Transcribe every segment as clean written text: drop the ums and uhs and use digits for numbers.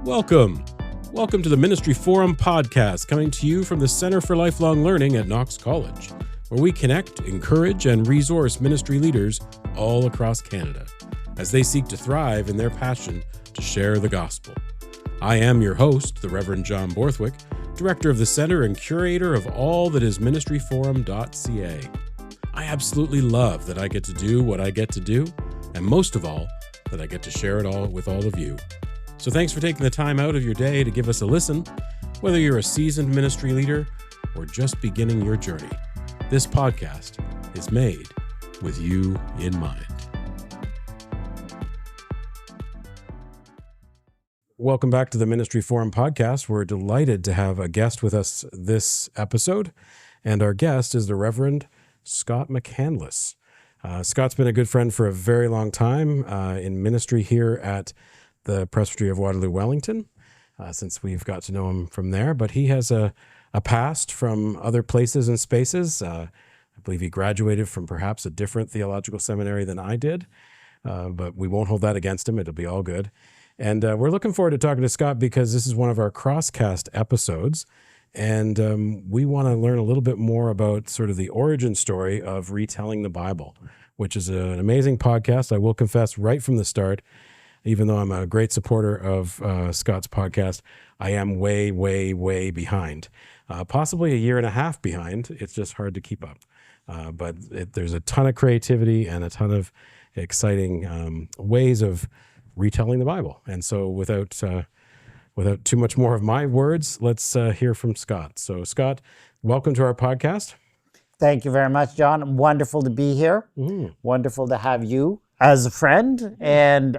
Welcome. Welcome to the Ministry Forum podcast, coming to you from the Center for Lifelong Learning at Knox College, where we connect, encourage, and resource ministry leaders all across Canada as they seek to thrive in their passion to share the gospel. I am your host, the Reverend John Borthwick, Director of the Center and Curator of all that is ministryforum.ca. I absolutely love that I get to do what I get to do, and most of all, that I get to share it all with all of you. So thanks for taking the time out of your day to give us a listen, whether you're a seasoned ministry leader or just beginning your journey. This podcast is made with you in mind. Welcome back to the Ministry Forum podcast. We're delighted to have a guest with us this episode, and our guest is the Reverend Scott McAndless. Scott's been a good friend for a very long time in ministry here at the Presbytery of Waterloo, Wellington, since we've got to know him from there. But he has a past from other places and spaces. I believe he graduated from perhaps a different theological seminary than I did, but we won't hold that against him. It'll be all good. And we're looking forward to talking to Scott because this is one of our crosscast episodes. And we want to learn a little bit more about sort of the origin story of Retelling the Bible, which is an amazing podcast. I will confess right from the start, even though I'm a great supporter of Scott's podcast, I am way, way, way behind. Possibly a year and a half behind. It's just hard to keep up. But there's a ton of creativity and a ton of exciting ways of retelling the Bible. And so without too much more of my words, let's hear from Scott. So Scott, welcome to our podcast. Thank you very much, John. Wonderful to be here. Wonderful to have you as a friend. And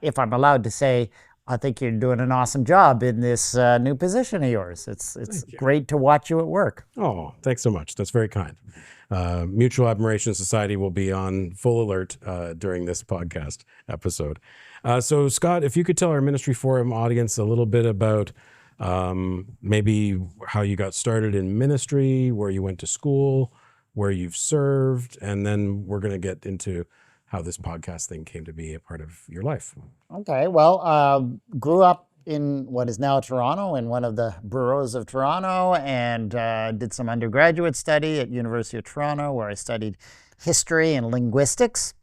if I'm allowed to say, I think you're doing an awesome job in this new position of yours. It's great to watch you at work. Oh, thanks so much. That's very kind. Mutual Admiration Society will be on full alert during this podcast episode. So Scott, if you could tell our Ministry Forum audience a little bit about maybe how you got started in ministry, where you went to school, where you've served, and then we're going to get into how this podcast thing came to be a part of your life. Okay, well, grew up in what is now Toronto, in one of the boroughs of Toronto, and did some undergraduate study at University of Toronto, where I studied history and linguistics.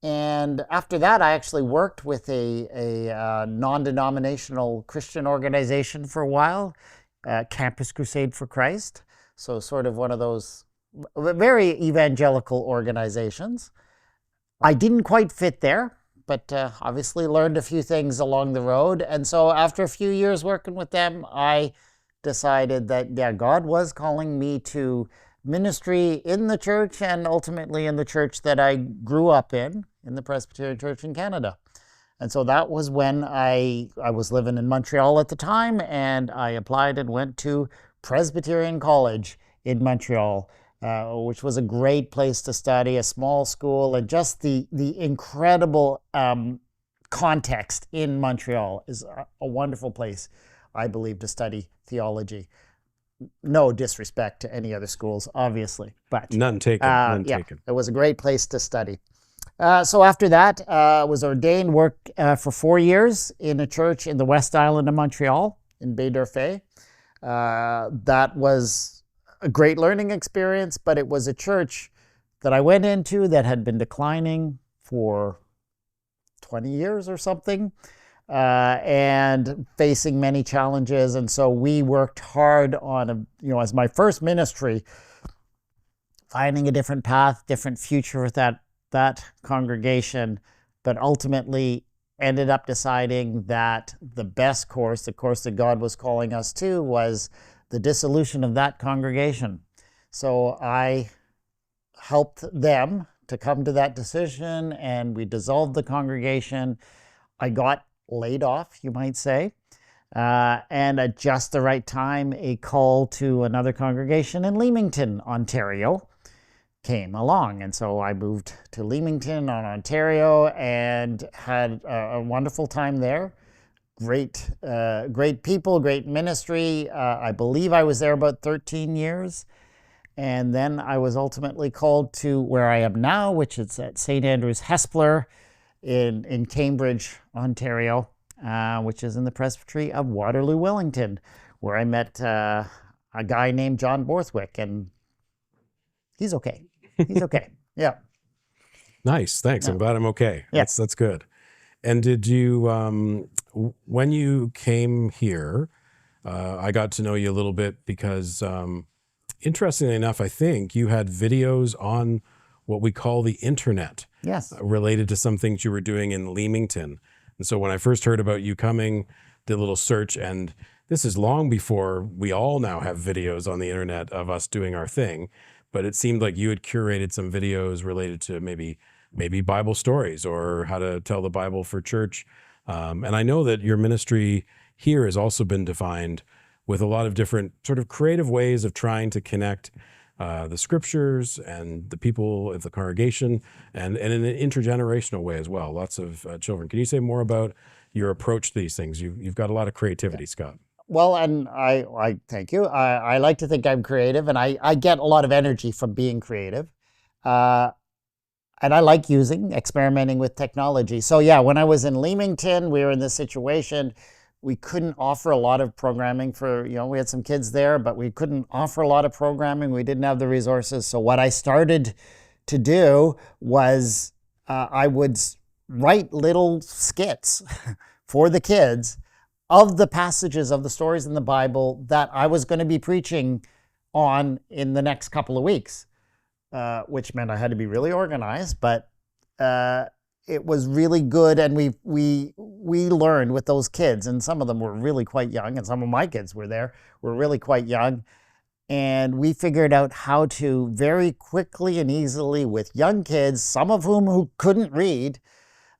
And after that, I actually worked with a non-denominational Christian organization for a while, Campus Crusade for Christ. So sort of one of those very evangelical organizations. I didn't quite fit there, but obviously learned a few things along the road. And so after a few years working with them, I decided that, God was calling me to ministry in the church and ultimately in the church that I grew up in the Presbyterian Church in Canada. And so that was when I was living in Montreal at the time, and I applied and went to Presbyterian College in Montreal, which was a great place to study, a small school, and just the incredible context in Montreal is a wonderful place, I believe, to study theology. No disrespect to any other schools, obviously, but none taken. Taken. It was a great place to study. So after that, was ordained, worked for 4 years in a church in the West Island of Montreal, in Baie-d'Orphée. That was a great learning experience, but it was a church that I went into that had been declining for 20 years or something, and facing many challenges. And so we worked hard on, as my first ministry, finding a different path, different future with that congregation, but ultimately ended up deciding that the best course, the course that God was calling us to, was the dissolution of that congregation. So I helped them to come to that decision, and we dissolved the congregation. I got laid off, you might say, and at just the right time, a call to another congregation in Leamington, Ontario, came along. And so I moved to Leamington, Ontario, and had a wonderful time there. Great people, great ministry. I believe I was there about 13 years. And then I was ultimately called to where I am now, which is at St. Andrew's Hespeler in Cambridge, Ontario. which is in the Presbytery of Waterloo, Wellington, where I met a guy named John Borthwick, and he's okay. He's okay. Yeah. Nice. Thanks. Yeah. I'm glad I'm okay. Yeah. That's good. And did you, when you came here, I got to know you a little bit because, interestingly enough, I think you had videos on what we call the internet. Yes. Related to some things you were doing in Leamington. And so when I first heard about you coming, did a little search, and this is long before we all now have videos on the internet of us doing our thing, but it seemed like you had curated some videos related to maybe Bible stories or how to tell the Bible for church. And I know that your ministry here has also been defined with a lot of different sort of creative ways of trying to connect the scriptures and the people of the congregation, and in an intergenerational way as well. Lots of children. Can you say more about your approach to these things? You've got a lot of creativity, Scott. Well, and I thank you. I like to think I'm creative, and I get a lot of energy from being creative. And I like experimenting with technology. So yeah, when I was in Leamington, we were in this situation. We couldn't offer a lot of programming for, we had some kids there, but we couldn't offer a lot of programming. We didn't have the resources. So what I started to do was I would write little skits for the kids of the passages of the stories in the Bible that I was going to be preaching on in the next couple of weeks, which meant I had to be really organized, but it was really good, and we learned with those kids, and some of them were really quite young, and some of my kids were really quite young, and we figured out how to very quickly and easily with young kids, some of whom who couldn't read,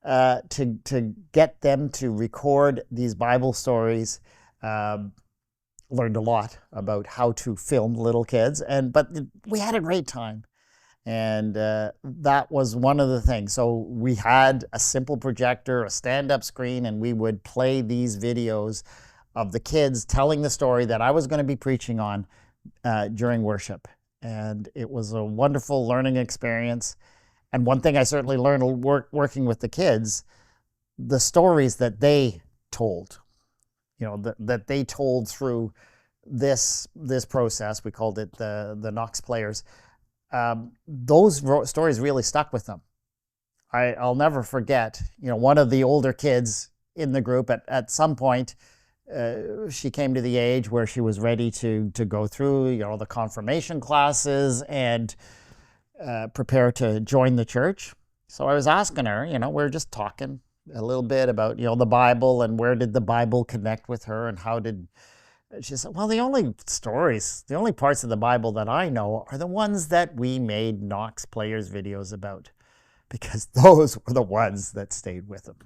to get them to record these Bible stories. Learned a lot about how to film little kids, but we had a great time. And that was one of the things. So we had a simple projector, a stand-up screen, and we would play these videos of the kids telling the story that I was going to be preaching on during worship. And it was a wonderful learning experience. And one thing I certainly learned working with the kids, the stories that they told, that they told through this process. We called it the Knox Players. Those stories really stuck with them. I'll never forget, one of the older kids in the group at some point, she came to the age where she was ready to go through, the confirmation classes and prepare to join the church. So I was asking her, we were just talking a little bit about, the Bible and where did the Bible connect with her and she said, well, the only parts of the Bible that I know are the ones that we made Knox Players videos about, because those were the ones that stayed with them.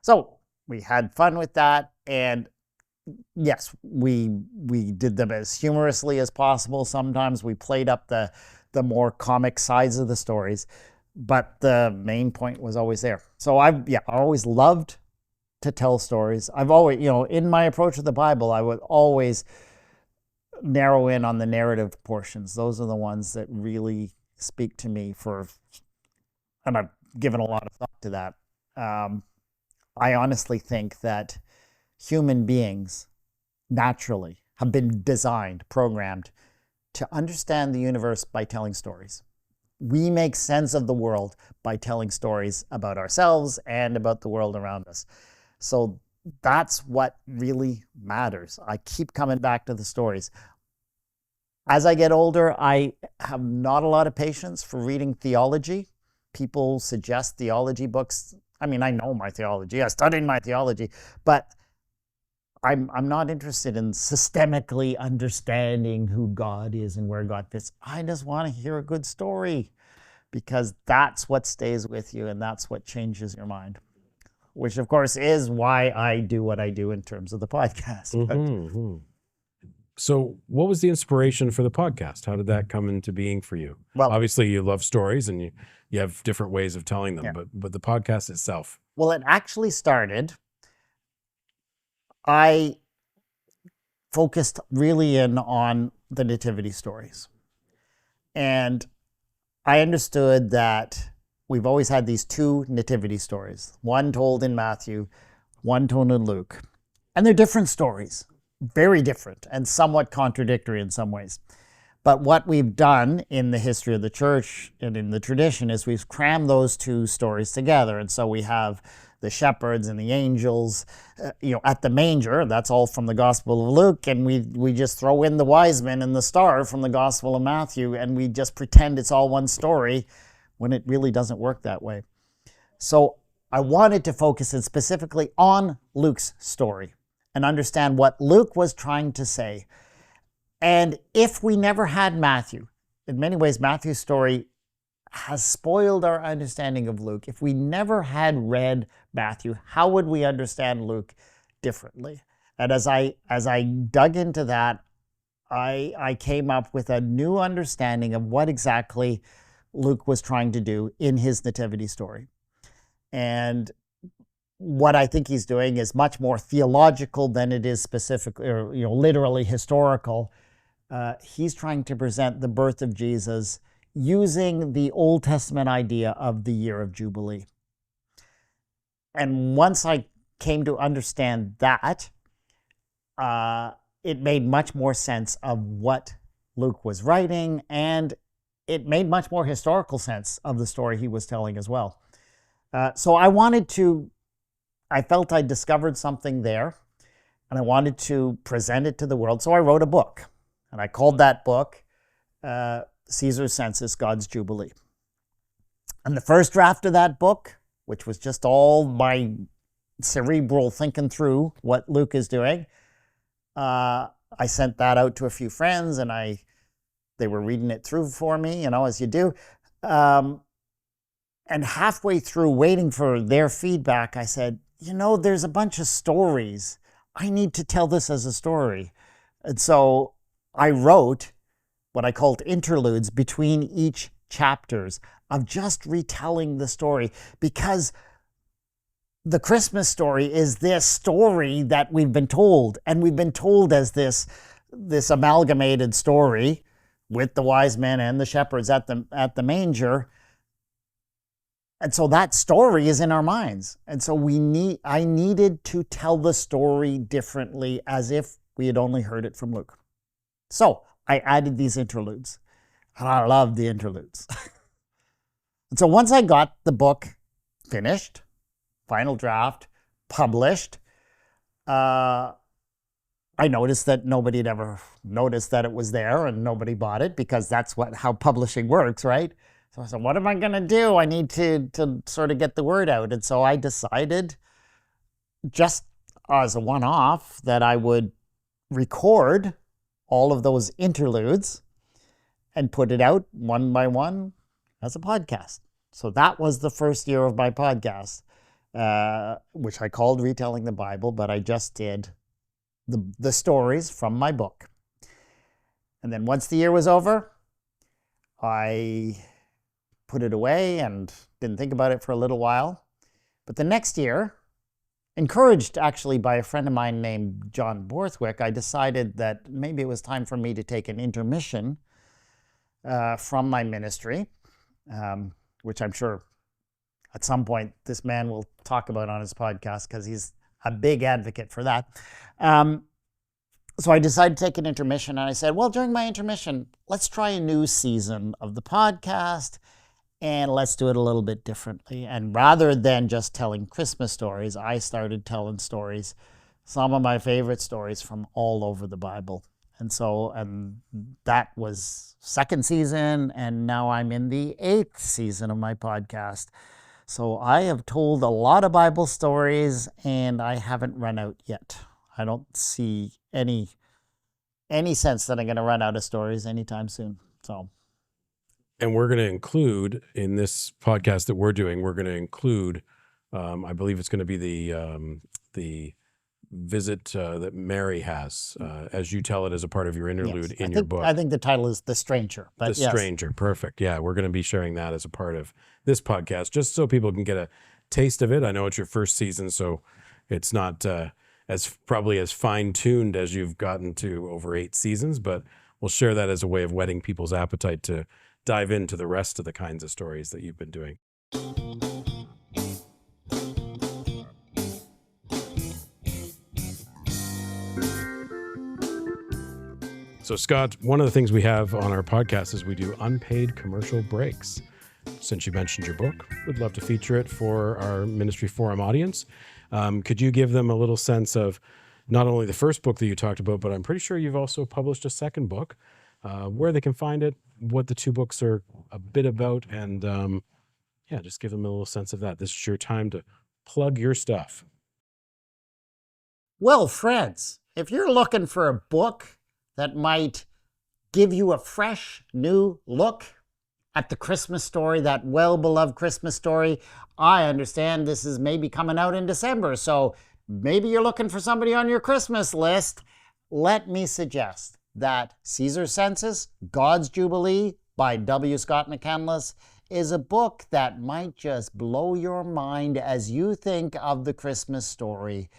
So we had fun with that. And yes, we did them as humorously as possible. Sometimes we played up the more comic sides of the stories, but the main point was always there. So I always loved to tell stories. I've always, in my approach to the Bible, I would always narrow in on the narrative portions. Those are the ones that really speak to me and I've given a lot of thought to that. I honestly think that human beings naturally have been designed, programmed to understand the universe by telling stories. We make sense of the world by telling stories about ourselves and about the world around us. So that's what really matters. I keep coming back to the stories. As I get older, I have not a lot of patience for reading theology. People suggest theology books. I mean, I know my theology. I studied my theology, but I'm not interested in systemically understanding who God is and where God fits. I just want to hear a good story, because that's what stays with you and that's what changes your mind. Which, of course, is why I do what I do in terms of the podcast. Mm-hmm. So what was the inspiration for the podcast? How did that come into being for you? Well, obviously, you love stories and you have different ways of telling them, but the podcast itself. Well, it actually started, I focused really in on the nativity stories. And I understood that we've always had these two nativity stories, one told in Matthew, one tone in Luke. And they're different stories, very different and somewhat contradictory in some ways. But what we've done in the history of the church and in the tradition is we've crammed those two stories together. And so we have the shepherds and the angels, at the manger. That's all from the Gospel of Luke. And we just throw in the wise men and the star from the Gospel of Matthew, and we just pretend it's all one story when it really doesn't work that way. So I wanted to focus in specifically on Luke's story and understand what Luke was trying to say. And if we never had Matthew, in many ways, Matthew's story has spoiled our understanding of Luke. If we never had read Matthew, how would we understand Luke differently? And as I dug into that, I came up with a new understanding of what exactly Luke was trying to do in his nativity story. And what I think he's doing is much more theological than it is specifically, or literally historical. He's trying to present the birth of Jesus using the Old Testament idea of the year of Jubilee. And once I came to understand that, it made much more sense of what Luke was writing, and it made much more historical sense of the story he was telling as well. So I felt I discovered something there, and I wanted to present it to the world. So I wrote a book, and I called that book Caesar's Census, God's Jubilee. And the first draft of that book, which was just all my cerebral thinking through what Luke is doing, I sent that out to a few friends, and they were reading it through for me, as you do. And halfway through, waiting for their feedback, I said, there's a bunch of stories. I need to tell this as a story. And so I wrote what I called interludes between each chapters of just retelling the story, because the Christmas story is this story that we've been told, and we've been told as this amalgamated story with the wise men and the shepherds at the manger. And so that story is in our minds. And so I needed to tell the story differently, as if we had only heard it from Luke. So I added these interludes, and I love the interludes. And so once I got the book finished, final draft, published, I noticed that nobody had ever noticed that it was there, and nobody bought it, because that's how publishing works, right? So I said, what am I going to do? I need to sort of get the word out. And so I decided, just as a one-off, that I would record all of those interludes and put it out one by one as a podcast. So that was the first year of my podcast, which I called Retelling the Bible, but I just did the stories from my book. And then once the year was over, I put it away and didn't think about it for a little while. But the next year, encouraged actually by a friend of mine named John Borthwick, I decided that maybe it was time for me to take an intermission from my ministry, which I'm sure at some point this man will talk about on his podcast, because he's a big advocate for that. So I decided to take an intermission, and I said, well, during my intermission, let's try a new season of the podcast, and let's do it a little bit differently. And rather than just telling Christmas stories, I started telling stories, some of my favorite stories from all over the Bible. And that was second season, and now I'm in the 8th season of my podcast. So I have told a lot of Bible stories, and I haven't run out yet. I don't see any sense that I'm going to run out of stories anytime soon. So. And we're going to include in this podcast that we're doing, I believe it's going to be the visit that Mary has, as you tell it as a part of your interlude in your book. I think the title is The Stranger. But The Stranger, perfect. Yeah, we're going to be sharing that as a part of this podcast, just so people can get a taste of it. I know it's your first season, so it's not as probably as fine-tuned as you've gotten to over 8 seasons, but we'll share that as a way of whetting people's appetite to dive into the rest of the kinds of stories that you've been doing. So, Scott, one of the things we have on our podcast is we do unpaid commercial breaks. Since you mentioned your book, we'd love to feature it for our Ministry Forum audience. Could you give them a little sense of not only the first book that you talked about, but I'm pretty sure you've also published a second book, where they can find it, what the two books are a bit about, and just give them a little sense of that. This is your time to plug your stuff. Well, friends, if you're looking for a book that might give you a fresh, new look at the Christmas story, that well-beloved Christmas story, I understand this is maybe coming out in December, so maybe you're looking for somebody on your Christmas list. Let me suggest that Caesar's Census, God's Jubilee by W. Scott McAndless is a book that might just blow your mind as you think of the Christmas story.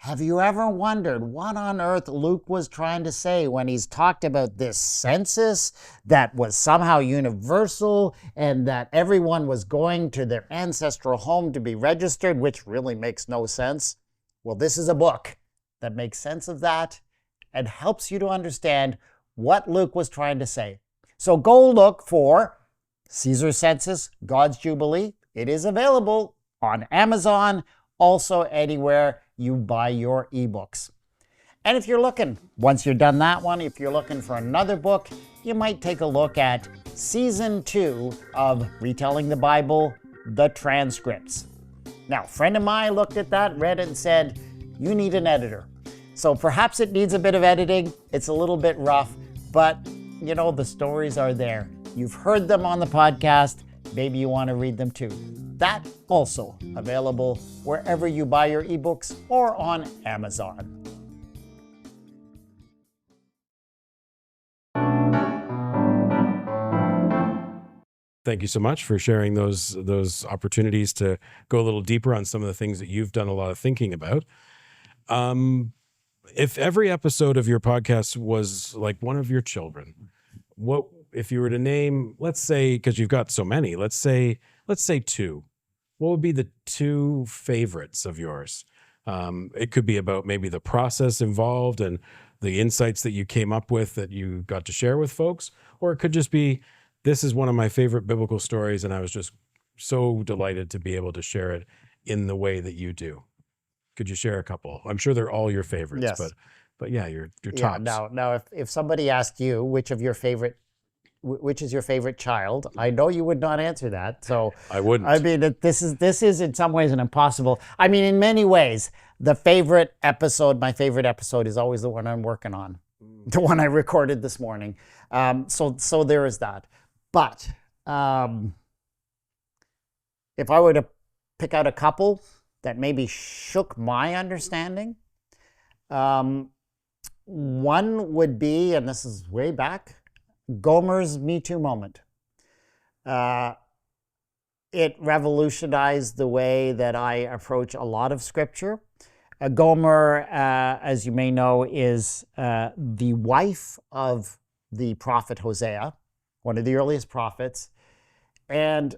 Have you ever wondered what on earth Luke was trying to say when he's talked about this census that was somehow universal and that everyone was going to their ancestral home to be registered, which really makes no sense? Well, this is a book that makes sense of that and helps you to understand what Luke was trying to say. So go look for Caesar's Census, God's Jubilee. It is available on Amazon, also anywhere you buy your ebooks. And if you're looking, once you're done that one, if you're looking for another book, you might take a look at Season 2 of Retelling the Bible, The Transcripts. Now, a friend of mine looked at that, read it, and said, you need an editor. So perhaps it needs a bit of editing. It's a little bit rough, but you know, the stories are there. You've heard them on the podcast. Maybe you want to read them too. That also available wherever you buy your ebooks or on Amazon. Thank you so much for sharing those opportunities to go a little deeper on some of the things that you've done a lot of thinking about. If every episode of your podcast was like one of your children, what if you were to name, let's say, because you've got so many, let's say two, what would be the two favorites of yours? It could be about maybe the process involved and the insights that you came up with that you got to share with folks, or it could just be, this is one of my favorite biblical stories and I was just so delighted to be able to share it in the way that you do. Could you share a couple? I'm sure they're all your favorites, Yes. but yeah, your tops. Now, if somebody asked you which is your favorite child, I know you would not answer that. So I wouldn't. I mean, this is in some ways an impossible. I mean, in many ways, my favorite episode is always the one I'm working on, the one I recorded this morning. So there is that. But if I were to pick out a couple that maybe shook my understanding, one would be, and this is way back, Gomer's Me Too moment. It revolutionized the way that I approach a lot of scripture. Gomer, as you may know, is the wife of the prophet Hosea, one of the earliest prophets. And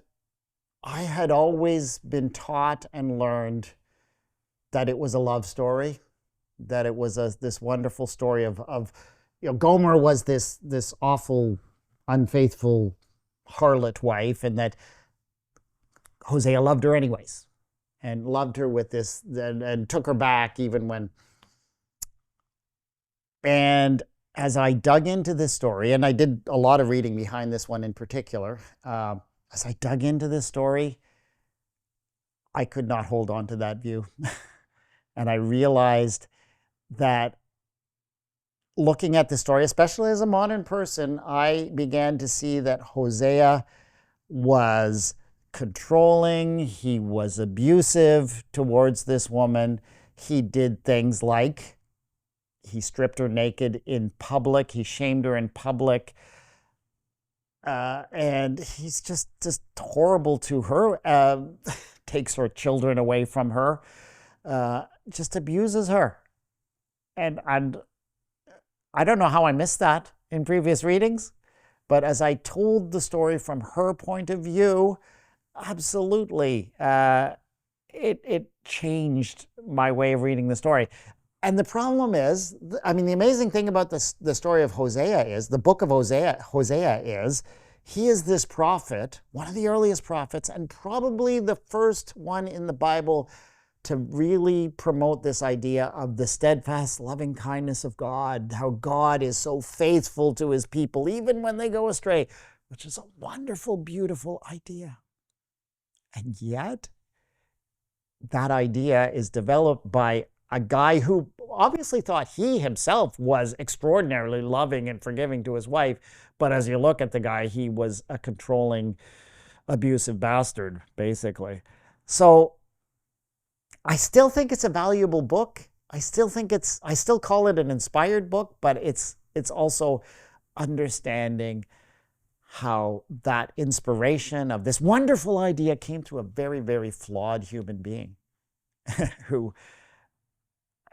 I had always been taught and learned that it was a love story, that it was this wonderful story of Gomer was this awful, unfaithful harlot wife, and that Hosea loved her anyways, and loved her with this, and took her back even when. And as I dug into this story, and I did a lot of reading behind this one in particular, as I dug into this story, I could not hold on to that view. And I realized that looking at the story, especially as a modern person, I began to see that Hosea was controlling, he was abusive towards this woman. He did things like he stripped her naked in public, he shamed her in public, and he's just horrible to her, takes her children away from her, just abuses her. And I don't know how I missed that in previous readings, but as I told the story from her point of view, absolutely, it changed my way of reading the story. And the problem is, I mean, the amazing thing about the story of Hosea is, the book of Hosea is, he is this prophet, one of the earliest prophets, and probably the first one in the Bible to really promote this idea of the steadfast loving kindness of God, how God is so faithful to his people, even when they go astray, which is a wonderful, beautiful idea. And yet, that idea is developed by a guy who obviously thought he himself was extraordinarily loving and forgiving to his wife. But as you look at the guy, he was a controlling, abusive bastard, basically. So I still think it's a valuable book. I still call it an inspired book, but it's also understanding how that inspiration of this wonderful idea came through a very, very flawed human being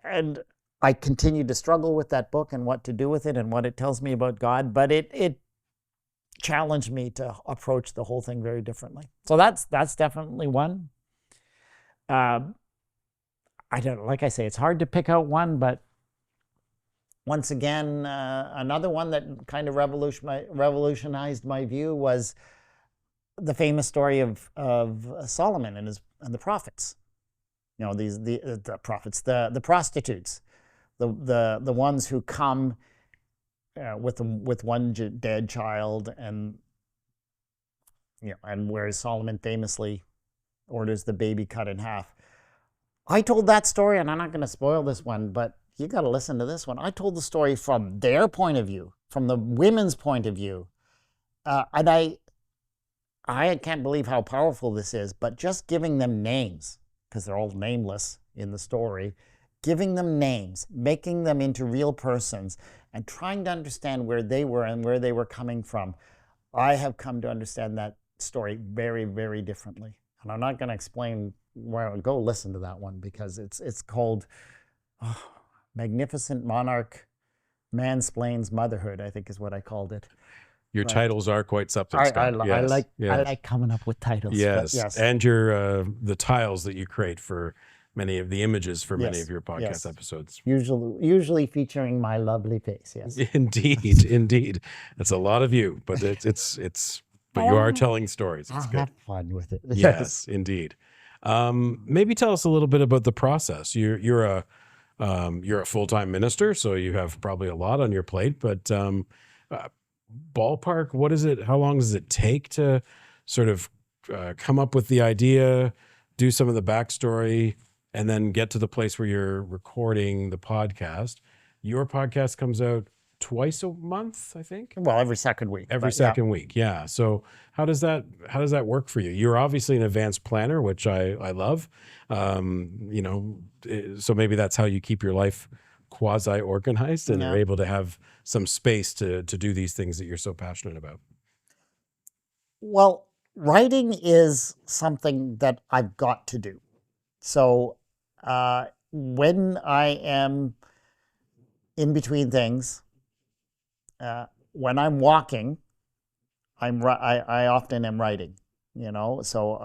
and I continue to struggle with that book and what to do with it and what it tells me about God, but it challenged me to approach the whole thing very differently. So that's definitely one. I don't know, like I say, it's hard to pick out one, but once again, another one that kind of revolutionized my view was the famous story of Solomon and the prophets. You know, the prophets, the prostitutes, the ones who come with one dead child, and whereas Solomon famously orders the baby cut in half. I told that story, and I'm not going to spoil this one, but you got to listen to this one. I told the story from their point of view, from the women's point of view, and I can't believe how powerful this is. But just giving them names, because they're all nameless in the story, giving them names, making them into real persons, and trying to understand where they were and where they were coming from. I have come to understand that story very, very differently. And I'm not going to explain where. Go listen to that one, because it's called Magnificent Monarch Mansplains Motherhood, I think is what I called it. Your titles are quite something, Scott. I like coming up with titles. Yes, yes. And your the tiles that you create for many of the images for many of your podcast episodes. Usually featuring my lovely face. Yes. Indeed, indeed. It's a lot of you, but it's but you are telling stories. It's good. Have fun with it. Yes, indeed. Maybe tell us a little bit about the process. You're a full-time minister, so you have probably a lot on your plate, but ballpark, what is it? How long does it take to sort of come up with the idea, do some of the backstory, and then get to the place where you're recording the podcast? Your podcast comes out twice a month, I think. Well, every second week. Every second week, yeah. So how does that work for you? You're obviously an advanced planner, which I love. So maybe that's how you keep your life quasi-organized and are able to have some space to do these things that you're so passionate about. Well, writing is something that I've got to do. So when I am in between things, when I'm walking, I often am writing, so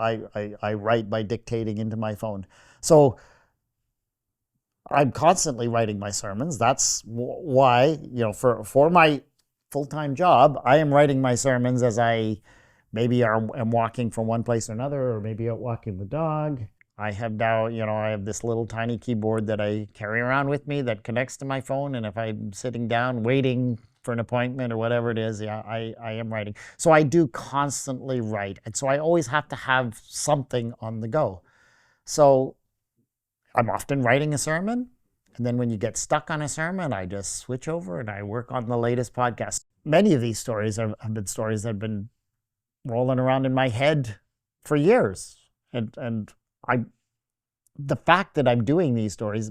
I write by dictating into my phone. So I'm constantly writing my sermons. That's why, for my full-time job, I am writing my sermons as I maybe am walking from one place to another, or maybe out walking the dog. I have now, I have this little tiny keyboard that I carry around with me that connects to my phone. And if I'm sitting down waiting for an appointment or whatever it is, I am writing. So I do constantly write. And so I always have to have something on the go. So I'm often writing a sermon. And then when you get stuck on a sermon, I just switch over and I work on the latest podcast. Many of these stories have been stories that have been rolling around in my head for years. And the fact that I'm doing these stories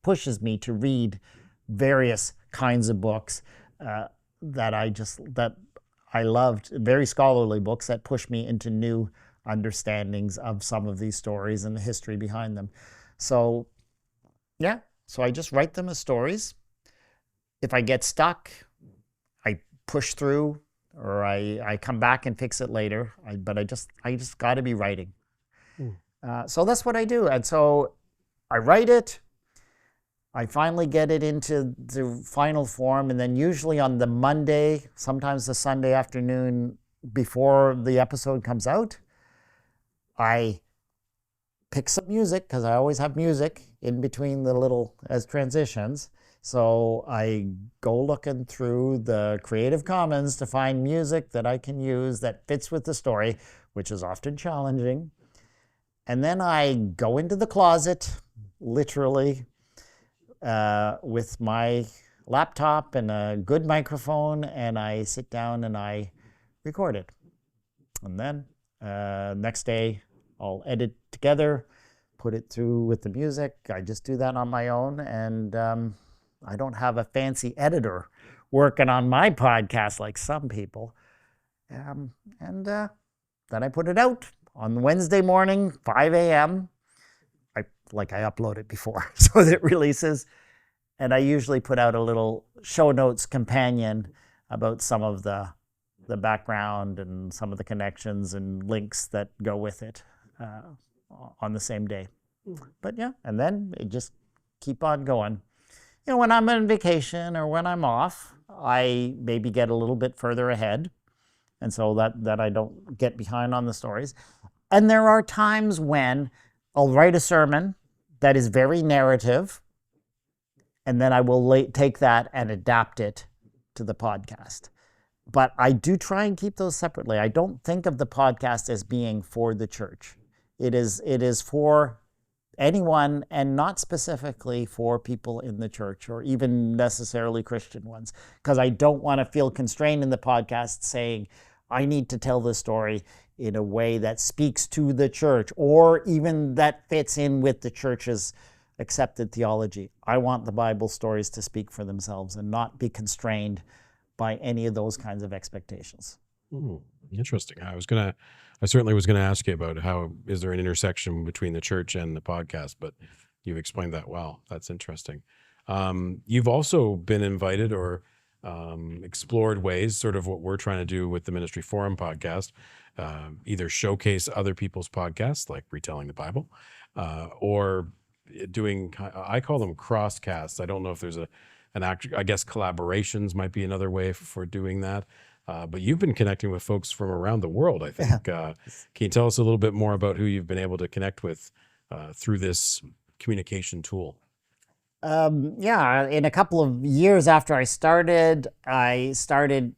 pushes me to read various kinds of books that I loved, very scholarly books that push me into new understandings of some of these stories and the history behind them. So I just write them as stories. If I get stuck, I push through, or I come back and fix it later. But I just got to be writing. So that's what I do. And so I write it. I finally get it into the final form, and then usually on the Monday, sometimes the Sunday afternoon before the episode comes out, I pick some music, because I always have music in between the little as transitions. So I go looking through the Creative Commons to find music that I can use that fits with the story, which is often challenging. And then I go into the closet, literally, with my laptop and a good microphone, and I sit down and I record it. And then next day, I'll edit together, put it through with the music. I just do that on my own, and I don't have a fancy editor working on my podcast like some people. And then I put it out on Wednesday morning, 5 a.m. I upload it before so that it releases. And I usually put out a little show notes companion about some of the background and some of the connections and links that go with it on the same day. But yeah, and then it just keep on going. You know, when I'm on vacation or when I'm off, I maybe get a little bit further ahead, and so that I don't get behind on the stories. And there are times when I'll write a sermon that is very narrative, and then I will take that and adapt it to the podcast. But I do try and keep those separately. I don't think of the podcast as being for the church. It is for anyone, and not specifically for people in the church or even necessarily Christian ones, because I don't want to feel constrained in the podcast saying, I need to tell this story in a way that speaks to the church or even that fits in with the church's accepted theology. I want the Bible stories to speak for themselves and not be constrained by any of those kinds of expectations. Interesting. I certainly was gonna ask you about how is there an intersection between the church and the podcast, but you've explained that well. That's interesting. You've also been invited or explored ways, sort of what we're trying to do with the Ministry Forum podcast, either showcase other people's podcasts, like Retelling the Bible, or doing, I call them crosscasts. I don't know if there's I guess collaborations might be another way for doing that. But you've been connecting with folks from around the world, I think. Can you tell us a little bit more about who you've been able to connect with through this communication tool? Yeah, in a couple of years after I started, another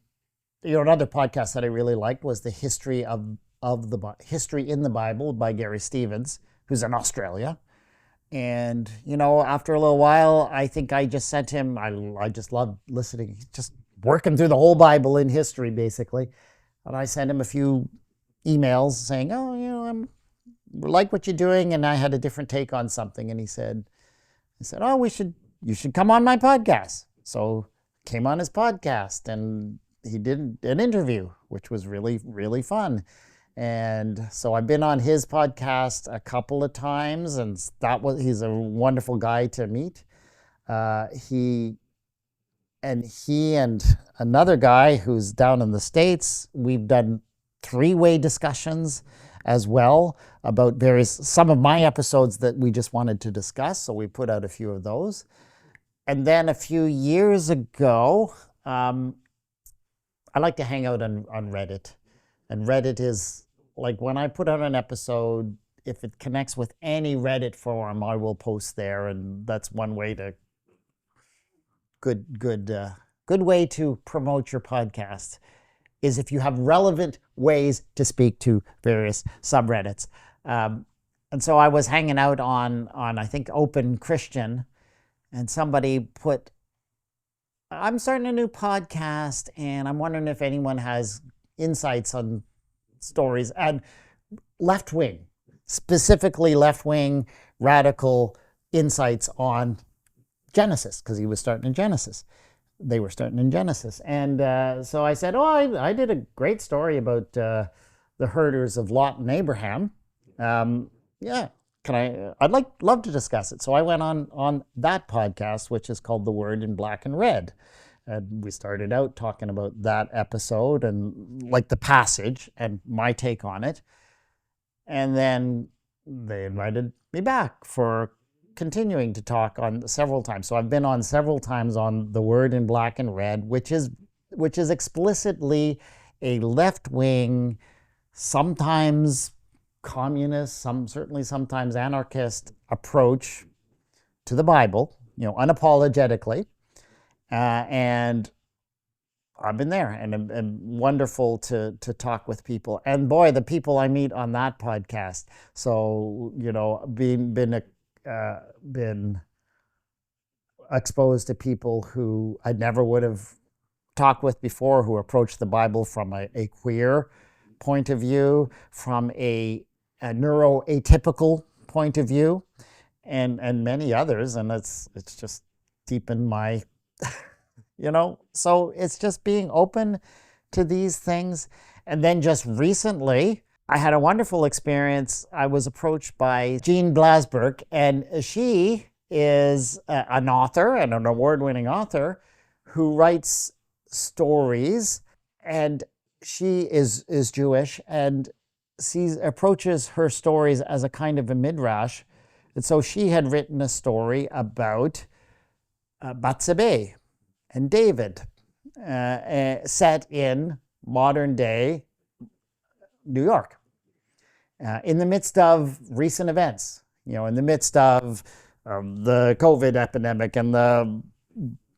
podcast that I really liked was the History History in the Bible by Gary Stevens, who's in Australia. And, after a little while, I think I just sent him, I just loved listening, just working through the whole Bible in history, basically. And I sent him a few emails saying, I like what you're doing, and I had a different take on something. And he said, oh, you should come on my podcast. So came on his podcast, and he did an interview, which was really, really fun. And so I've been on his podcast a couple of times, and he's a wonderful guy to meet. He and another guy who's down in the States, we've done three-way discussions as well about some of my episodes that we just wanted to discuss. So we put out a few of those. And then a few years ago, I like to hang out on Reddit. And Reddit is like, when I put out an episode, if it connects with any Reddit forum, I will post there. And that's one way to good way to promote your podcast, is if you have relevant ways to speak to various subreddits. And so I was hanging out on I think Open Christian, and somebody put, I'm starting a new podcast and I'm wondering if anyone has insights on stories, and left-wing, specifically left-wing radical insights on Genesis, because he was starting in Genesis. They were starting in Genesis. And so I said, I did a great story about the herders of Lot and Abraham. Yeah, I'd love to discuss it. So I went on that podcast, which is called The Word in Black and Red. And we started out talking about that episode and like the passage and my take on it. And then they invited me back for continuing to talk on several times. So I've been on several times on The Word in Black and Red, which is explicitly a left-wing, sometimes communist, certainly sometimes anarchist approach to the Bible, unapologetically. And I've been there, and wonderful to talk with people. And boy, the people I meet on that podcast. So, been exposed to people who I never would have talked with before, who approach the Bible from a queer point of view, from a neuroatypical point of view, and many others. And it's just deepened my, so it's just being open to these things. And then just recently, I had a wonderful experience. I was approached by Jean Blasberg, and she is an author and an award-winning author who writes stories, and she is Jewish, and approaches her stories as a kind of a midrash. And so she had written a story about Bathsheba and David, set in modern day New York, in the midst of recent events, in the midst of the COVID epidemic and the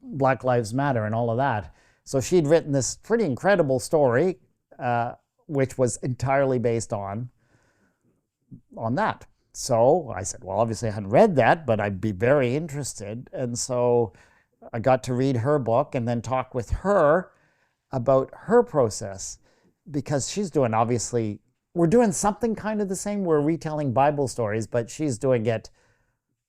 Black Lives Matter and all of that. So she'd written this pretty incredible story, which was entirely based on that. So I said, well, obviously I hadn't read that, but I'd be very interested. And so I got to read her book and then talk with her about her process, because she's doing, obviously, we're doing something kind of the same. We're retelling Bible stories, but she's doing it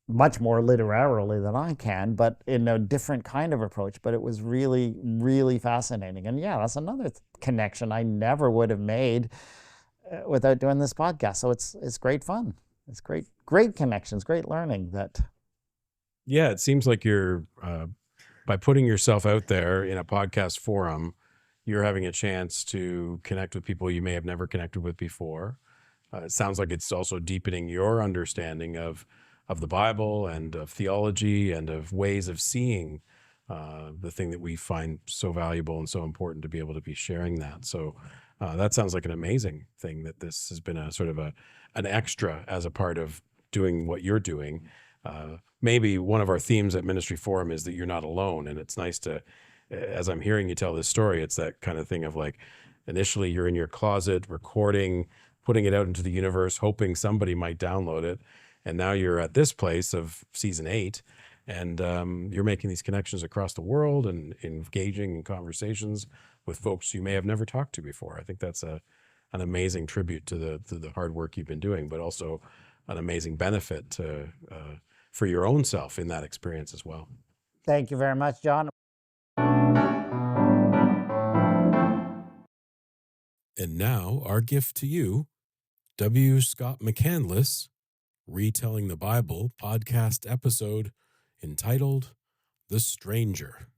much more literarily than I can, but in a different kind of approach. But it was really, really fascinating. And yeah, that's another connection I never would have made without doing this podcast. So it's great fun. It's great connections, great learning. Yeah, it seems like you're, by putting yourself out there in a podcast forum, you're having a chance to connect with people you may have never connected with before. It sounds like it's also deepening your understanding of the Bible and of theology and of ways of seeing the thing that we find so valuable and so important, to be able to be sharing that. So that sounds like an amazing thing, that this has been a sort of an extra as a part of doing what you're doing. Maybe one of our themes at Ministry Forum is that you're not alone. And it's nice to, as I'm hearing you tell this story, it's that kind of thing of like, initially you're in your closet recording, putting it out into the universe, hoping somebody might download it. And now you're at this place of season 8, and you're making these connections across the world and engaging in conversations with folks you may have never talked to before. I think that's an amazing tribute to the hard work you've been doing, but also an amazing benefit for your own self in that experience as well. Thank you very much, John. And now our gift to you, W. Scott McAndless, Retelling the Bible podcast episode entitled The Stranger.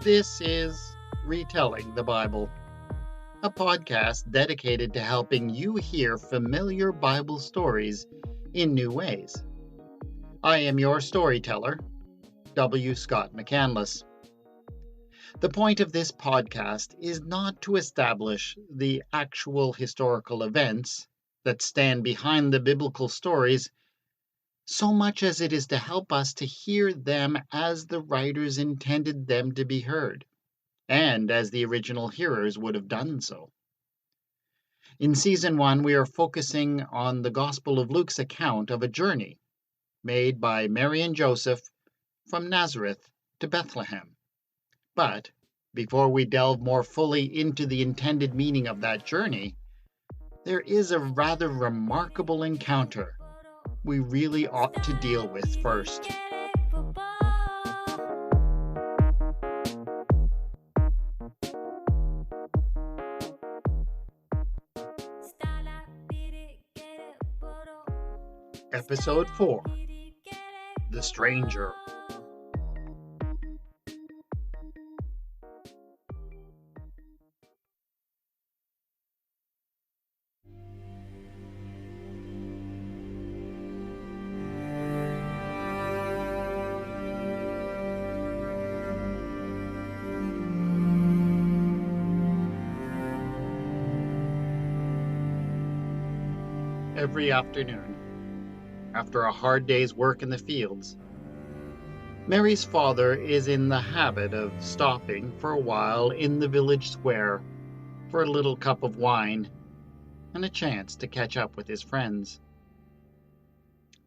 This is Retelling the Bible, a podcast dedicated to helping you hear familiar Bible stories in new ways. I am your storyteller, W. Scott McAndless. The point of this podcast is not to establish the actual historical events that stand behind the biblical stories, so much as it is to help us to hear them as the writers intended them to be heard, and as the original hearers would have done so. In Season 1, we are focusing on the Gospel of Luke's account of a journey made by Mary and Joseph from Nazareth to Bethlehem. But before we delve more fully into the intended meaning of that journey, there is a rather remarkable encounter we really ought to deal with first. Episode 4, The Stranger. every afternoon, after a hard day's work in the fields, Mary's father is in the habit of stopping for a while in the village square for a little cup of wine and a chance to catch up with his friends.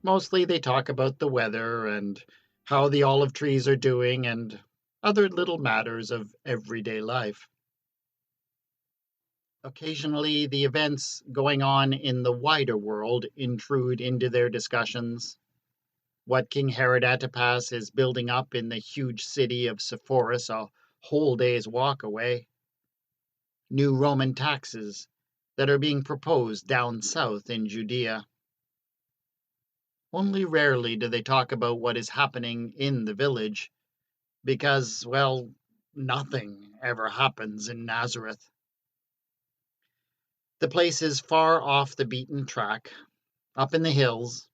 Mostly they talk about the weather and how the olive trees are doing and other little matters of everyday life. Occasionally, the events going on in the wider world intrude into their discussions. What King Herod Antipas is building up in the huge city of Sepphoris, a whole day's walk away. New Roman taxes that are being proposed down south in Judea. Only rarely do they talk about what is happening in the village, because, well, nothing ever happens in Nazareth. The place is far off the beaten track, up in the hills,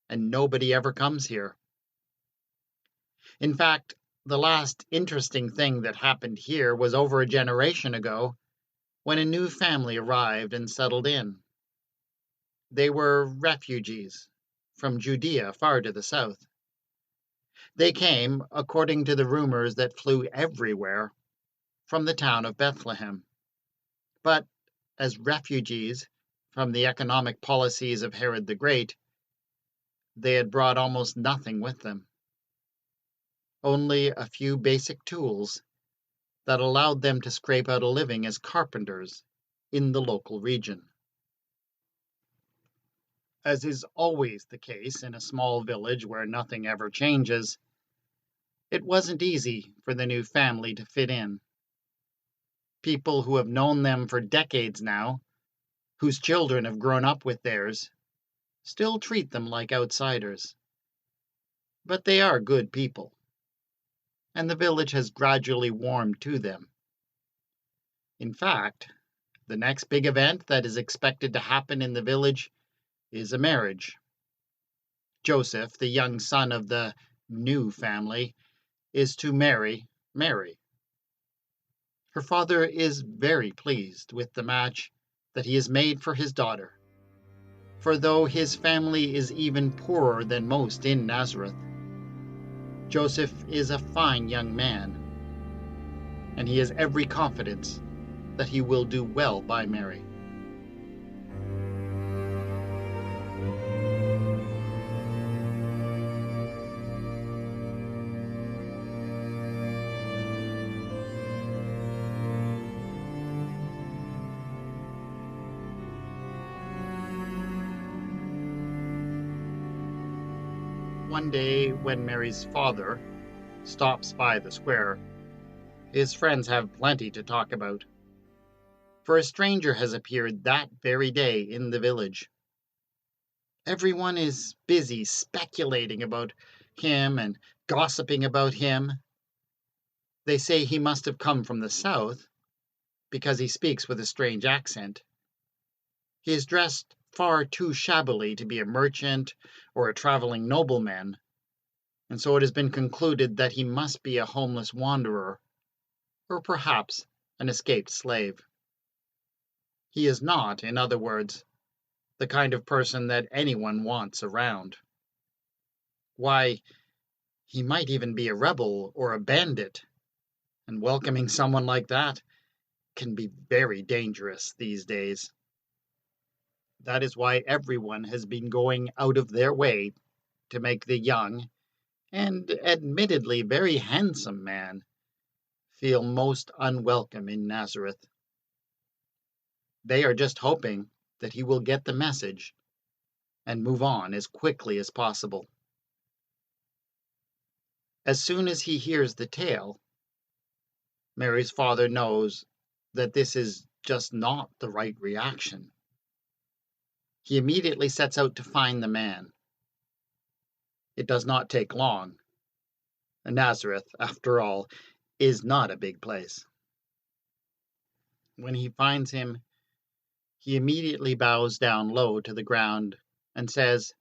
and nobody ever comes here. In fact, the last interesting thing that happened here was over a generation ago, when a new family arrived and settled in. They were refugees from Judea far to the south. They came, according to the rumors that flew everywhere, from the town of Bethlehem. But as refugees from the economic policies of Herod the Great, they had brought almost nothing with them. Only a few basic tools that allowed them to scrape out a living as carpenters in the local region. As is always the case in a small village where nothing ever changes, it wasn't easy for the new family to fit in. People who have known them for decades now, whose children have grown up with theirs, still treat them like outsiders. But they are good people, and the village has gradually warmed to them. In fact, the next big event that is expected to happen in the village is a marriage. Joseph, the young son of the new family, is to marry Mary. Her father is very pleased with the match that he has made for his daughter. For though his family is even poorer than most in Nazareth, Joseph is a fine young man, and he has every confidence that he will do well by Mary. One day, when Mary's father stops by the square, his friends have plenty to talk about. For a stranger has appeared that very day in the village. Everyone is busy speculating about him and gossiping about him. They say he must have come from the south, because he speaks with a strange accent. He is dressed far too shabbily to be a merchant or a traveling nobleman, and so it has been concluded that he must be a homeless wanderer, or perhaps an escaped slave. He is not, in other words, the kind of person that anyone wants around. Why, he might even be a rebel or a bandit, and welcoming someone like that can be very dangerous these days. That is why everyone has been going out of their way to make the young and admittedly very handsome man feel most unwelcome in Nazareth. They are just hoping that he will get the message and move on as quickly as possible. As soon as he hears the tale, Mary's father knows that this is just not the right reaction. He immediately sets out to find the man. It does not take long. Nazareth, after all, is not a big place. When he finds him, he immediately bows down low to the ground and says,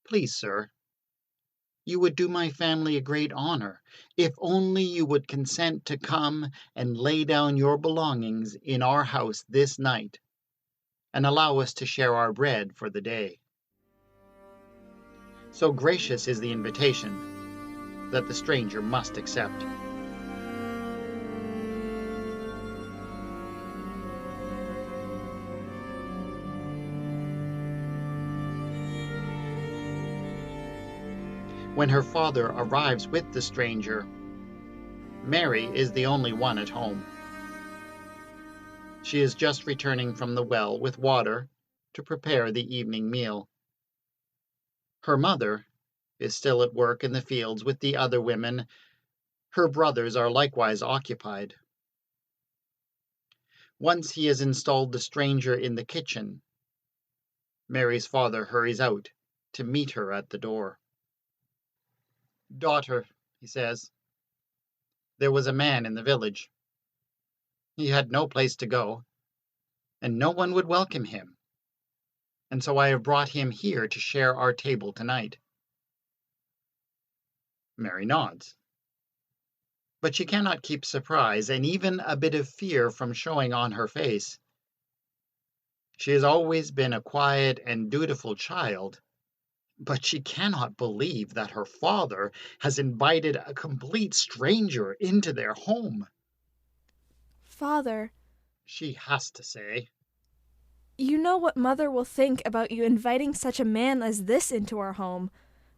"Please, sir, you would do my family a great honor if only you would consent to come and lay down your belongings in our house this night. and allow us to share our bread for the day. So gracious is the invitation that the stranger must accept. When her father arrives with the stranger, Mary is the only one at home. She is just returning from the well with water to prepare the evening meal. Her mother is still at work in the fields with the other women. Her brothers are likewise occupied. Once he has installed the stranger in the kitchen, Mary's father hurries out to meet her at the door. "Daughter," he says, "there was a man in the village. He had no place to go, and no one would welcome him. And so I have brought him here to share our table tonight." Mary nods. But she cannot keep surprise and even a bit of fear from showing on her face. She has always been a quiet and dutiful child, but she cannot believe that her father has invited a complete stranger into their home. "Father," she has to say, "you know what Mother will think about you inviting such a man as this into our home.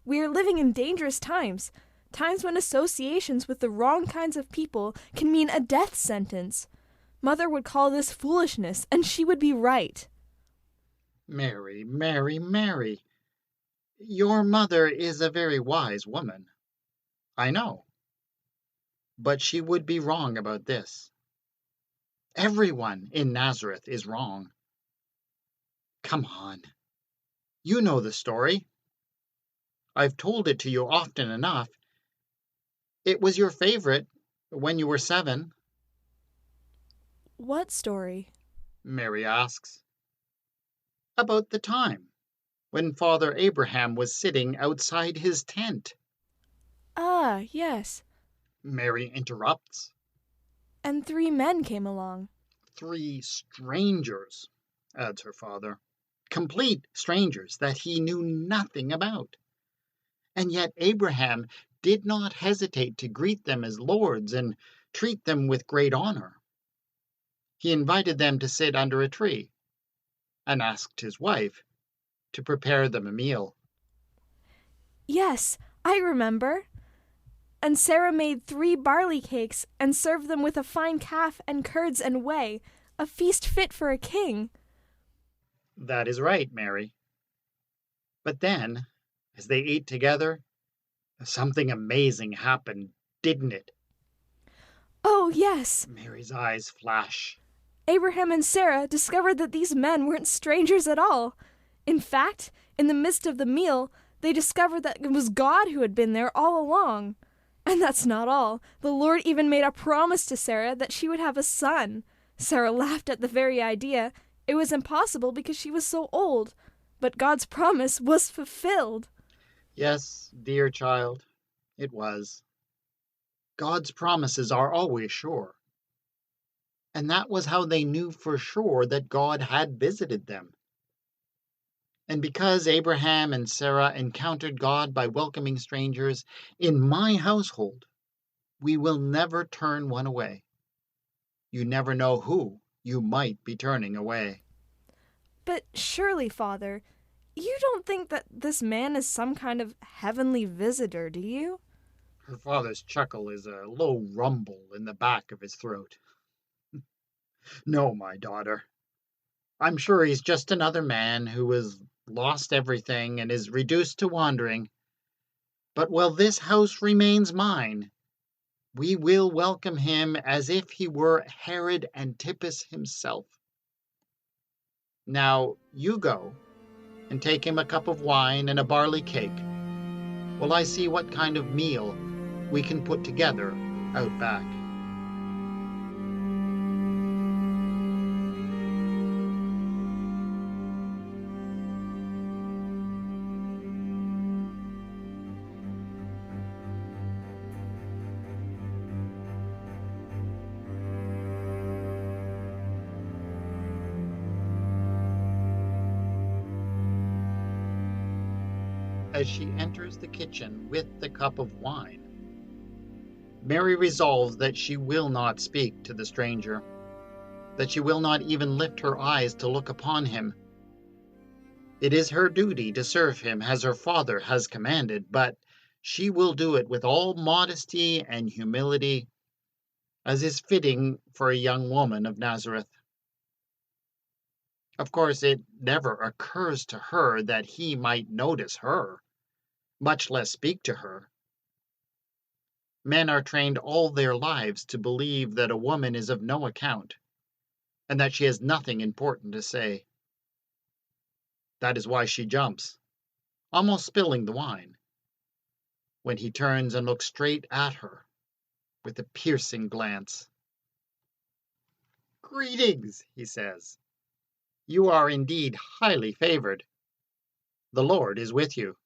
We are living in dangerous times, times when associations with the wrong kinds of people can mean a death sentence. Mother would call this foolishness, and she would be right." "Mary, Mary, Mary, your mother is a very wise woman, I know. But she would be wrong about this. Everyone in Nazareth is wrong. Come on. You know the story. I've told it to you often enough. It was your favorite when you were 7. "What story?" Mary asks. "About the time when Father Abraham was sitting outside his tent." "Ah, yes. Mary interrupts. And 3 men came along." 3 strangers, adds her father. Complete strangers that he knew nothing about. And yet Abraham did not hesitate to greet them as lords and treat them with great honor. He invited them to sit under a tree and asked his wife to prepare them a meal. "Yes, I remember. And Sarah made 3 barley cakes and served them with a fine calf and curds and whey, a feast fit for a king." That is right, Mary. But then, as they ate together, something amazing happened, didn't it? "Oh, yes. Mary's eyes flash. Abraham and Sarah discovered that these men weren't strangers at all. In fact, in the midst of the meal, they discovered that it was God who had been there all along. And that's not all. The Lord even made a promise to Sarah that she would have a son. Sarah laughed at the very idea. It was impossible because she was so old. But God's promise was fulfilled." Yes, dear child, it was. God's promises are always sure. And that was how they knew for sure that God had visited them. And because Abraham and Sarah encountered God by welcoming strangers, in my household, we will never turn one away. You never know who you might be turning away. "But surely, Father, you don't think that this man is some kind of heavenly visitor, do you?" Her father's chuckle is a low rumble in the back of his throat. "No, my daughter. I'm sure he's just another man who has lost everything and is reduced to wandering. But while this house remains mine, we will welcome him as if he were Herod Antipas himself. Now you go and take him a cup of wine and a barley cake, while I see what kind of meal we can put together out back." as she enters the kitchen with the cup of wine. Mary resolves that she will not speak to the stranger, that she will not even lift her eyes to look upon him. It is her duty to serve him as her father has commanded, but she will do it with all modesty and humility, as is fitting for a young woman of Nazareth. Of course, it never occurs to her that he might notice her, much less speak to her. Men are trained all their lives to believe that a woman is of no account, and that she has nothing important to say. That is why she jumps, almost spilling the wine, when he turns and looks straight at her with a piercing glance. "Greetings," he says. "You are indeed highly favored. The Lord is with you."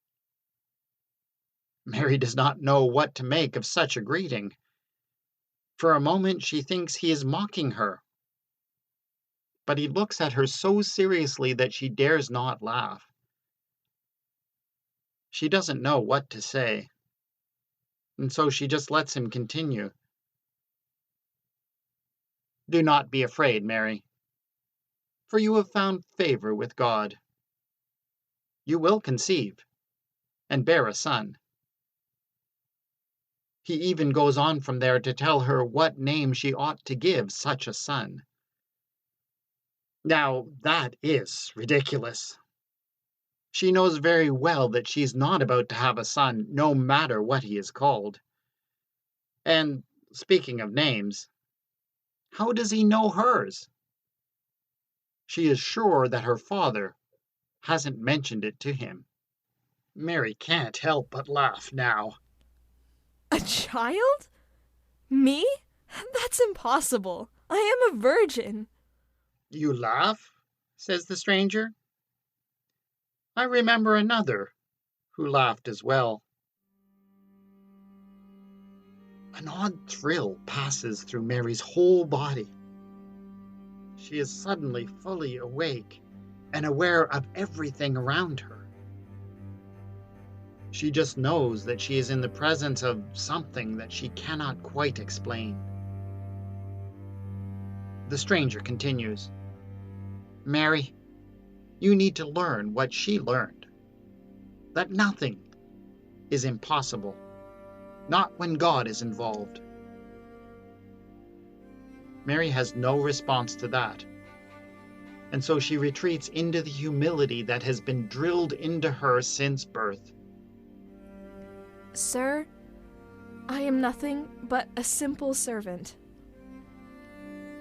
Mary does not know what to make of such a greeting. For a moment she thinks he is mocking her, but he looks at her so seriously that she dares not laugh. She doesn't know what to say, and so she just lets him continue. "Do not be afraid, Mary, for you have found favor with God. You will conceive and bear a son." He even goes on from there to tell her what name she ought to give such a son. Now, that is ridiculous. She knows very well that she's not about to have a son, no matter what he is called. And speaking of names, how does he know hers? She is sure that her father hasn't mentioned it to him. Mary can't help but laugh now. A child? Me? That's impossible. I am a virgin. "You laugh?" says the stranger. "I remember another who laughed as well." An odd thrill passes through Mary's whole body. She is suddenly fully awake and aware of everything around her. She just knows that she is in the presence of something that she cannot quite explain. The stranger continues, "Mary, you need to learn what she learned, that nothing is impossible, not when God is involved." Mary has no response to that, and so she retreats into the humility that has been drilled into her since birth. Sir, I am nothing but a simple servant.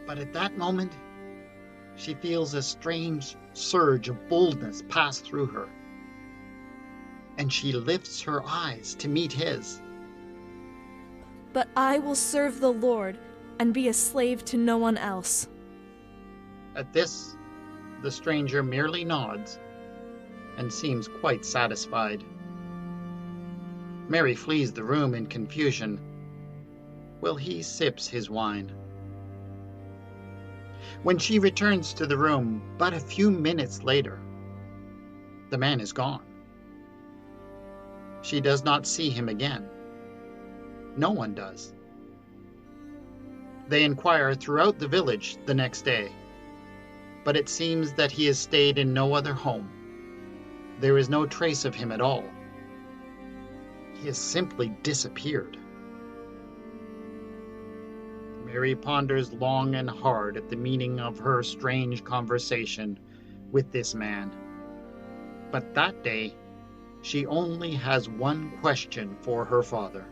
But at that moment, she feels a strange surge of boldness pass through her, and she lifts her eyes to meet his. But I will serve the Lord and be a slave to no one else. At this, the stranger merely nods and seems quite satisfied. Mary flees the room in confusion, while he sips his wine. When she returns to the room but a few minutes later, the man is gone. She does not see him again. No one does. They inquire throughout the village the next day, but it seems that he has stayed in no other home. There is no trace of him at all. He has simply disappeared. Mary ponders long and hard at the meaning of her strange conversation with this man. But that day, she only has one question for her father.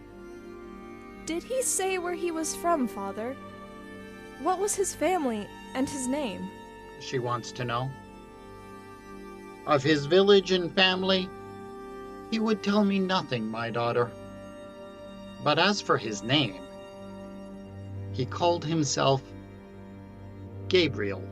Did he say where he was from, Father? What was his family and his name? She wants to know. Of his village and family, he would tell me nothing, my daughter. But as for his name, he called himself Gabriel.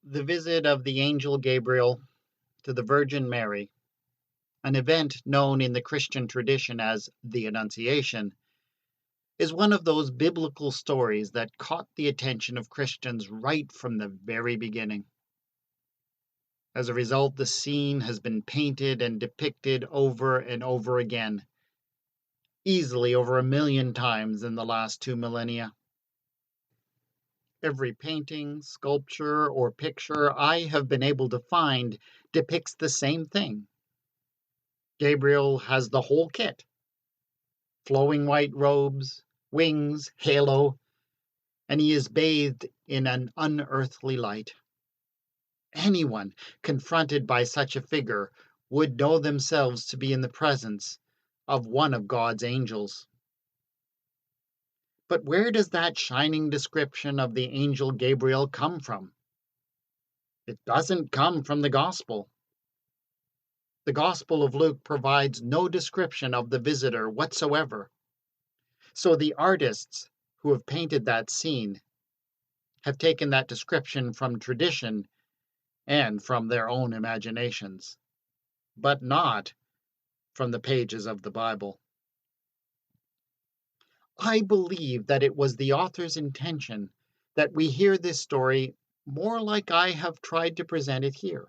The visit of the angel Gabriel to the Virgin Mary an event known in the Christian tradition as the Annunciation, is one of those biblical stories that caught the attention of Christians right from the very beginning. As a result, the scene has been painted and depicted over and over again, easily over 1,000,000 times in the last 2 millennia. Every painting, sculpture, or picture I have been able to find depicts the same thing. Gabriel has the whole kit: flowing white robes, wings, halo, and he is bathed in an unearthly light. Anyone confronted by such a figure would know themselves to be in the presence of one of God's angels. But where does that shining description of the angel Gabriel come from? It doesn't come from the Gospel. The Gospel of Luke provides no description of the visitor whatsoever. So the artists who have painted that scene have taken that description from tradition and from their own imaginations, but not from the pages of the Bible. I believe that it was the author's intention that we hear this story more like I have tried to present it here.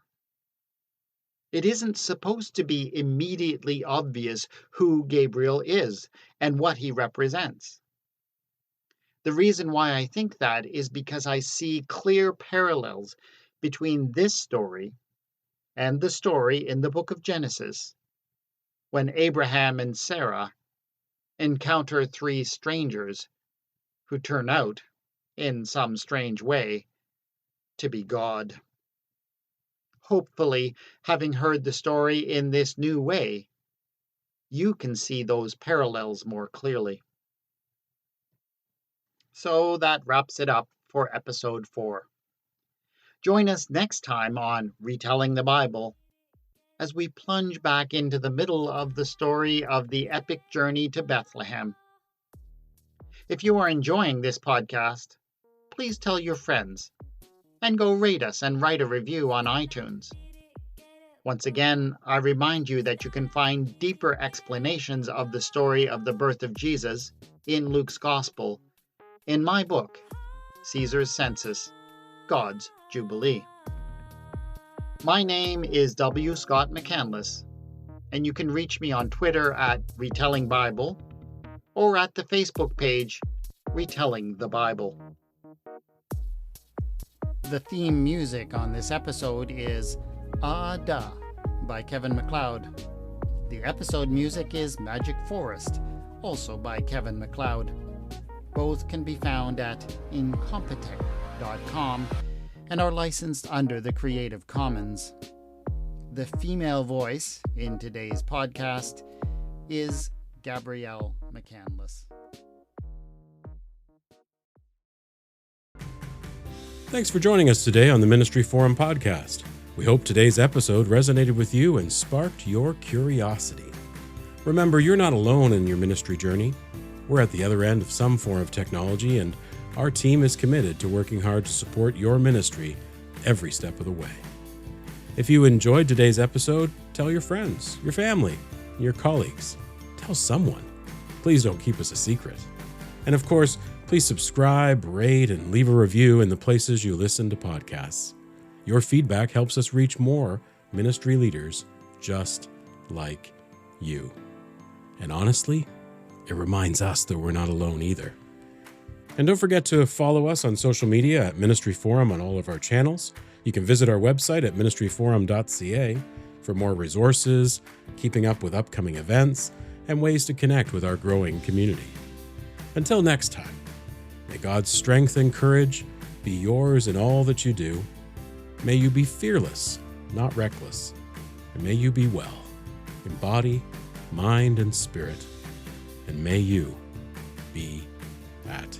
It isn't supposed to be immediately obvious who Gabriel is and what he represents. The reason why I think that is because I see clear parallels between this story and the story in the book of Genesis, when Abraham and Sarah encounter 3 strangers who turn out, in some strange way, to be God. Hopefully, having heard the story in this new way, you can see those parallels more clearly. So that wraps it up for episode 4. Join us next time on Retelling the Bible as we plunge back into the middle of the story of the epic journey to Bethlehem. If you are enjoying this podcast, please tell your friends and go rate us and write a review on iTunes. Once again, I remind you that you can find deeper explanations of the story of the birth of Jesus in Luke's Gospel in my book, Caesar's Census, God's Jubilee. My name is W. Scott McAndless, and you can reach me on Twitter at Retelling Bible or at the Facebook page Retelling the Bible. The theme music on this episode is Ah Da by Kevin MacLeod. The episode music is Magic Forest, also by Kevin MacLeod. Both can be found at incompetech.com and are licensed under the Creative Commons. The female voice in today's podcast is Gabrielle McAndless. Thanks for joining us today on the Ministry Forum podcast. We hope today's episode resonated with you and sparked your curiosity. Remember, you're not alone in your ministry journey. We're at the other end of some form of technology, and our team is committed to working hard to support your ministry every step of the way. If you enjoyed today's episode, tell your friends, your family, your colleagues. Tell someone. Please don't keep us a secret. And of course, please subscribe, rate, and leave a review in the places you listen to podcasts. Your feedback helps us reach more ministry leaders just like you. And honestly, it reminds us that we're not alone either. And don't forget to follow us on social media at Ministry Forum on all of our channels. You can visit our website at ministryforum.ca for more resources, keeping up with upcoming events, and ways to connect with our growing community. Until next time, may God's strength and courage be yours in all that you do. May you be fearless, not reckless. And may you be well in body, mind, and spirit. And may you be at